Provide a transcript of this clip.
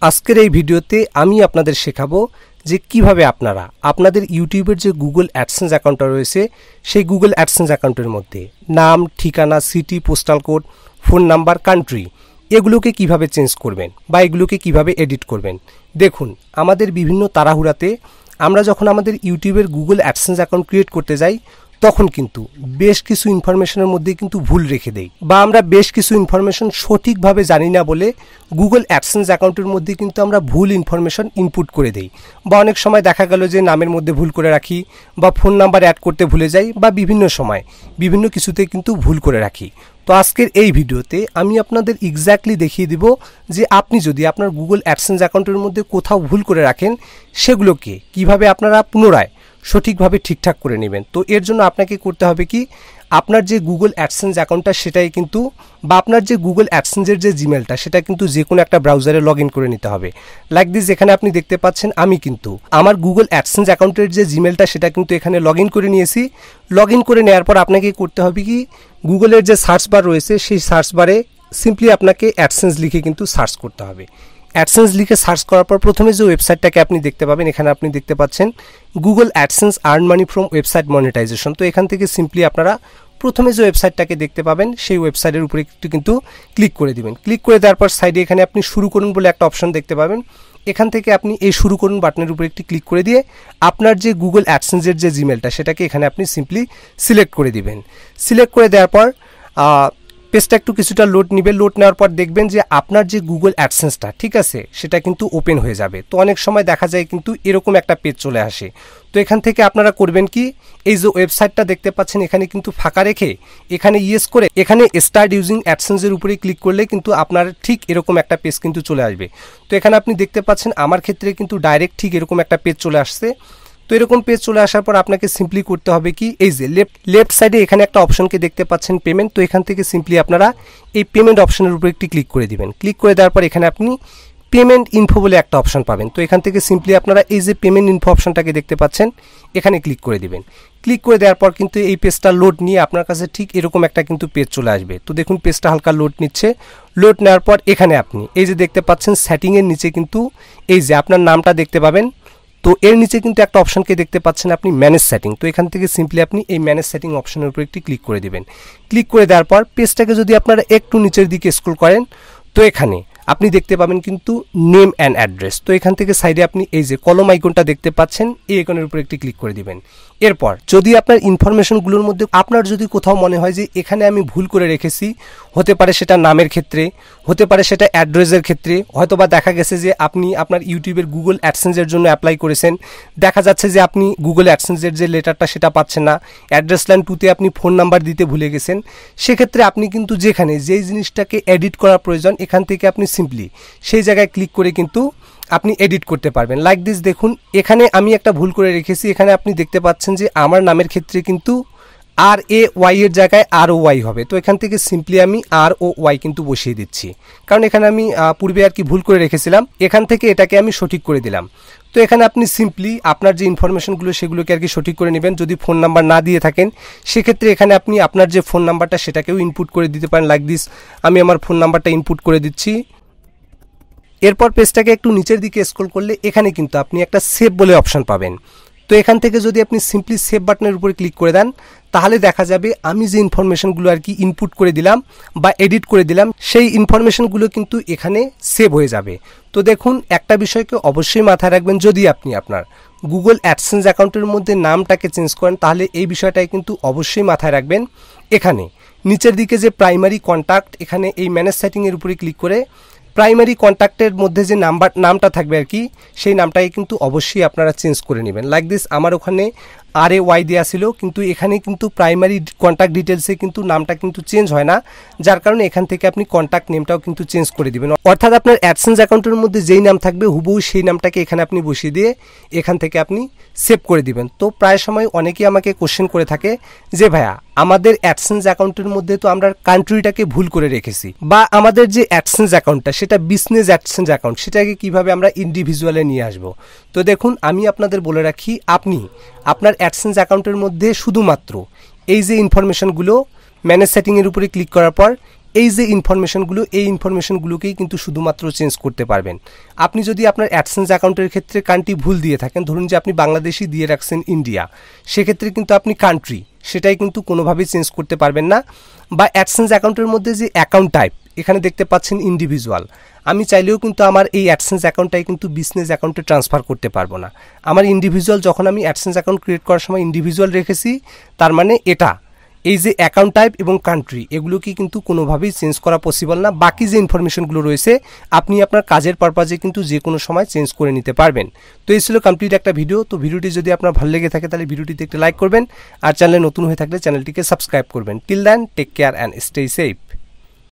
আজকের এই ভিডিওতে আমি আপনাদের শেখাবো যে কিভাবে আপনারা আপনাদের ইউটিউবের যে গুগল অ্যাডসেন্স অ্যাকাউন্টটা রয়েছে সেই গুগল অ্যাডসেন্স অ্যাকাউন্টের মধ্যে নাম, ঠিকানা, city, postal code, phone number, country এগুলোকে কিভাবে চেঞ্জ করবেন বা এগুলোকে কিভাবে এডিট করবেন। দেখুন, আমাদের বিভিন্ন তাড়াহুড়াতে আমরা যখন আমাদের ইউটিউবের গুগল অ্যাডসেন্স অ্যাকাউন্ট ক্রিয়েট করতে যাই তখন কিন্তু বেশ কিছু ইনফরমেশনের মধ্যে কিন্তু ভুল রেখে দেই বা আমরা বেশ কিছু ইনফরমেশন সঠিকভাবে জানি না বলে গুগল অ্যাডসেন্স অ্যাকাউন্টের মধ্যে কিন্তু আমরা ভুল ইনফরমেশন ইনপুট করে দেই বা অনেক সময় দেখা গেল যে নামের মধ্যে ভুল করে রাখি বা ফোন নাম্বার অ্যাড করতে ভুলে যাই বা বিভিন্ন সময় বিভিন্ন কিছুতে কিন্তু ভুল করে রাখি। তো আজকের এই ভিডিওতে আমি আপনাদের এক্স্যাক্টলি দেখিয়ে দিব যে আপনি যদি আপনার গুগল অ্যাডসেন্স অ্যাকাউন্টের মধ্যে কোথাও ভুল করে রাখেন সেগুলোকে কিভাবে আপনারা পুনরায় সঠিকভাবে ঠিকঠাক করে নেবেন। তো এর জন্য আপনাকে করতে হবে কি, আপনার যে গুগল অ্যাডসেন্স অ্যাকাউন্টটা সেটাই কিন্তু বা আপনার যে গুগল অ্যাডসেন্সের যে জিমেলটা সেটা কিন্তু যে কোনো একটা ব্রাউজারে লগ ইন করে নিতে হবে। লাইক দিস, এখানে আপনি দেখতে পাচ্ছেন আমি কিন্তু আমার গুগল অ্যাডসেন্স অ্যাকাউন্টের যে জিমেলটা সেটা কিন্তু এখানে লগ ইন করে নিয়েছি। লগ ইন করে নেওয়ার পর আপনাকে করতে হবে কি, গুগলের যে সার্চ বার রয়েছে সেই সার্চ বারে সিম্পলি আপনাকে অ্যাডসেন্স লিখে কিন্তু সার্চ করতে হবে। অ্যাডসেন্স লিখে সার্চ করার পর প্রথমে যে ওয়েবসাইটটাকে আপনি দেখতে পাবেন, এখানে আপনি দেখতে পাচ্ছেন Google AdSense earn money from website monetization. তো এখান থেকে সিম্পলি আপনারা প্রথমে যে ওয়েবসাইটটাকে দেখতে পাবেন সেই ওয়েবসাইটের উপরে একটু কিন্তু ক্লিক করে দিবেন। ক্লিক করে দেওয়ার পর সাইডে এখানে আপনি শুরু করুন বলে একটা অপশন দেখতে পাবেন। এখান থেকে আপনি এই শুরু করুন বাটনের উপরে একটি ক্লিক করে দিয়ে আপনার যে গুগল অ্যাডসেন্সের যে জিমেলটা সেটাকে এখানে আপনি সিম্পলি সিলেক্ট করে দিবেন। সিলেক্ট করে দেওয়ার পর পেজটা একটু কিছুটা লোড নেবে। লোড নেওয়ার পর দেখবেন যে আপনার যে গুগল অ্যাডসেন্সটা ঠিক আছে সেটা কিন্তু ওপেন হয়ে যাবে। তো অনেক সময় দেখা যায় কিন্তু এরকম একটা পেজ চলে আসে। তো এখান থেকে আপনারা করবেন কি, এই যে ওয়েবসাইটটা দেখতে পাচ্ছেন এখানে কিন্তু ফাঁকা রেখে এখানে ইয়েস করে এখানে স্টার্ট ইউজিং অ্যাডসেন্সের উপরে ক্লিক করলে কিন্তু আপনার ঠিক এরকম একটা পেজ কিন্তু চলে আসবে। তো এখানে আপনি দেখতে পাচ্ছেন আমার ক্ষেত্রে কিন্তু ডাইরেক্ট ঠিক এরকম একটা পেজ চলে আসছে। তো এরকম পেজ চলে আসার পর আপনাকে সিম্পলি করতে হবে কি, এই যে লেফট সাইডে এখানে একটা অপশনকে দেখতে পাচ্ছেন পেমেন্ট। তো এখান থেকে সিম্পলি আপনারা এই পেমেন্ট অপশনের উপর একটি ক্লিক করে দিবেন। ক্লিক করে দেওয়ার পর এখানে আপনি পেমেন্ট ইনফো বলে একটা অপশন পাবেন। তো এখান থেকে সিম্পলি আপনারা এই যে পেমেন্ট ইনফো অপশনটাকে দেখতে পাচ্ছেন এখানে ক্লিক করে দিবেন। ক্লিক করে দেওয়ার পর কিন্তু এই পেজটা লোড নিয়ে আপনার কাছে ঠিক এরকম একটা কিন্তু পেজ চলে আসবে। তো দেখুন পেজটা হালকা লোড নিচ্ছে। লোড নেওয়ার পর এখানে আপনি এই যে দেখতে পাচ্ছেন সেটিংয়ের নিচে কিন্তু এই যে আপনার নামটা দেখতে পাবেন। তো এর নিচে কিন্তু একটা অপশনকে দেখতে পাচ্ছেন আপনি ম্যানেজ সেটিং। তো এখান থেকে সিম্পলি আপনি এই ম্যানেজ সেটিং অপশনের উপর একটি ক্লিক করে দিবেন। ক্লিক করে দেওয়ার পর পেজটাকে যদি আপনারা একটু নিচের দিকে স্ক্রল করেন তো এখানে আপনি দেখতে পাবেন কিন্তু নেম অ্যান্ড অ্যাড্রেস। তো এখান থেকে সাইডে আপনি এই যে কলম আইকনটা দেখতে পাচ্ছেন এই আইকনের উপর একটি ক্লিক করে দিবেন। এরপর যদি আপনার ইনফরমেশনগুলোর মধ্যে আপনার যদি কোথাও মনে হয় যে এখানে আমি ভুল করে রেখেছি, হতে পারে সেটা নামের ক্ষেত্রে, হতে পারে সেটা অ্যাড্রেসের ক্ষেত্রে, হয়তোবা দেখা গেছে যে আপনি আপনার ইউটিউবের গুগল অ্যাডসেন্সের জন্য অ্যাপ্লাই করেছেন, দেখা যাচ্ছে যে আপনি গুগল অ্যাডসেন্সের যে লেটারটা সেটা পাচ্ছেন না, অ্যাড্রেস লাইন 2তে আপনি ফোন নাম্বার দিতে ভুলে গেছেন, সেক্ষেত্রে আপনি কিন্তু যেখানে যেই জিনিসটাকে এডিট করার প্রয়োজন এখান থেকে আপনি সিম্পলি সেই জায়গায় ক্লিক করে কিন্তু আপনি এডিট করতে পারবেন। লাইক দিস, দেখুন এখানে আমি একটা ভুল করে রেখেছি। এখানে আপনি দেখতে পাচ্ছেন যে আমার নামের ক্ষেত্রে কিন্তু RAY এর জায়গায় ROY হবে। তো এখান থেকে সিম্পলি আমি ROY কিন্তু বসিয়ে দিচ্ছি, কারণ এখানে আমি পূর্বে আর কি ভুল করে রেখেছিলাম। এখান থেকে এটাকে আমি সঠিক করে দিলাম। তো এখানে আপনি সিম্পলি আপনার যে ইনফরমেশনগুলো সেগুলোকে আর কি সঠিক করে নেবেন। যদি ফোন নাম্বার না দিয়ে থাকেন সেক্ষেত্রে এখানে আপনি আপনার যে ফোন নাম্বারটা সেটাকেও ইনপুট করে দিতে পারেন। লাইক দিস, আমি আমার ফোন নাম্বারটা ইনপুট করে দিচ্ছি। এরপর পেজটাকে একটু নিচের দিকে স্ক্রল করলে এখানে কিন্তু আপনি একটা সেভ বলে অপশন পাবেন। তো এখান থেকে যদি আপনি সিম্পলি সেভ বাটনের উপরে ক্লিক করে দেন তাহলে দেখা যাবে আমি যে ইনফরমেশনগুলো আর কি ইনপুট করে দিলাম বা এডিট করে দিলাম সেই ইনফরমেশনগুলো কিন্তু এখানে সেভ হয়ে যাবে। তো দেখুন একটা বিষয়কে অবশ্যই মাথায় রাখবেন, যদি আপনি আপনার গুগল অ্যাডসেন্স অ্যাকাউন্টের মধ্যে নামটাকে চেঞ্জ করেন তাহলে এই বিষয়টাই কিন্তু অবশ্যই মাথায় রাখবেন। এখানে নিচের দিকে যে প্রাইমারি কন্ট্যাক্ট, এখানে এই ম্যানেজ সেটিংয়ের উপরে ক্লিক করে প্রাইমারি কন্ট্যাক্টের মধ্যে যে নামটা থাকবে আর কি সেই নামটাকে কিন্তু অবশ্যই আপনারা চেঞ্জ করে নেবেন। লাইক দিস, আমার ওখানে RAY দেওয়া ছিল কিন্তু এখানে কিন্তু প্রাইমারি কন্ট্যাক্ট ডিটেলসে কিন্তু নামটা কিন্তু চেঞ্জ হয় না, যার কারণে এখান থেকে আপনি কন্ট্যাক্ট নেমটাও কিন্তু চেঞ্জ করে দিবেন। অর্থাৎ আপনার অ্যাডসেন্স অ্যাকাউন্টের মধ্যে যেই নাম থাকবে হুবহু সেই নামটাকে এখানে আপনি বসিয়ে দিয়ে এখান থেকে আপনি সেভ করে দিবেন। তো প্রায় সময় অনেকেই আমাকে কোশ্চেন করে থাকে যে ভাইয়া আমাদের অ্যাডসেন্স অ্যাকাউন্টের মধ্যে তো আমরা কান্ট্রিটাকে ভুল করে রেখেছি, বা আমাদের যে অ্যাডসেন্স অ্যাকাউন্টটা সেটা বিজনেস অ্যাডসেন্স অ্যাকাউন্ট, সেটাকে কিভাবে আমরা ইন্ডিভিজুয়ালে নিয়ে আসব। তো দেখুন আমি আপনাদের বলে রাখি, আপনি আপনার অ্যাডসেন্স অ্যাকাউন্টের মধ্যে শুধুমাত্র এই যে ইনফরমেশনগুলো ম্যানেজ সেটিংয়ের উপরে ক্লিক করার পর এই যে ইনফরমেশনগুলো, এই ইনফরমেশনগুলোকেই কিন্তু শুধুমাত্র চেঞ্জ করতে পারবেন। আপনি যদি আপনার অ্যাডসেন্স অ্যাকাউন্টের ক্ষেত্রে কান্ট্রি ভুল দিয়ে থাকেন, ধরুন যে আপনি বাংলাদেশি দিয়ে রাখছেন ইন্ডিয়া, সেক্ষেত্রে কিন্তু আপনি কান্ট্রি সেটাই কিন্তু কোনোভাবেই চেঞ্জ করতে পারবেন না। বা অ্যাডসেন্স অ্যাকাউন্টের মধ্যে যে অ্যাকাউন্ট টাইপ এখানে দেখতে পাচ্ছেন ইন্ডিভিজুয়াল, আমি চাইলেও কিন্তু আমার এই অ্যাডসেন্স অ্যাকাউন্টটাই কিন্তু বিজনেস অ্যাকাউন্টে ট্রান্সফার করতে পারবো না। আমার ইন্ডিভিজুয়াল, যখন আমি অ্যাডসেন্স অ্যাকাউন্ট ক্রিয়েট করার সময় ইন্ডিভিজুয়াল রেখেছি, তার মানে এটা এই যে অ্যাকাউন্ট টাইপ এবং কান্ট্রি এগুলোকে কিন্তু কোনোভাবেই চেঞ্জ করা পসিবল না। বাকি যে ইনফরমেশনগুলো রয়েছে আপনি আপনার কাজের পারপাজে কিন্তু যে কোনো সময় চেঞ্জ করে নিতে পারবেন। তো এই ছিল কমপ্লিট একটা ভিডিও। তো ভিডিওটি যদি আপনার ভালো লেগে থাকে তাহলে ভিডিওটিতে একটি লাইক করবেন, আর চ্যানেলে নতুন হয়ে থাকলে চ্যানেলটিকে সাবস্ক্রাইব করবেন। Till then, take care and stay safe.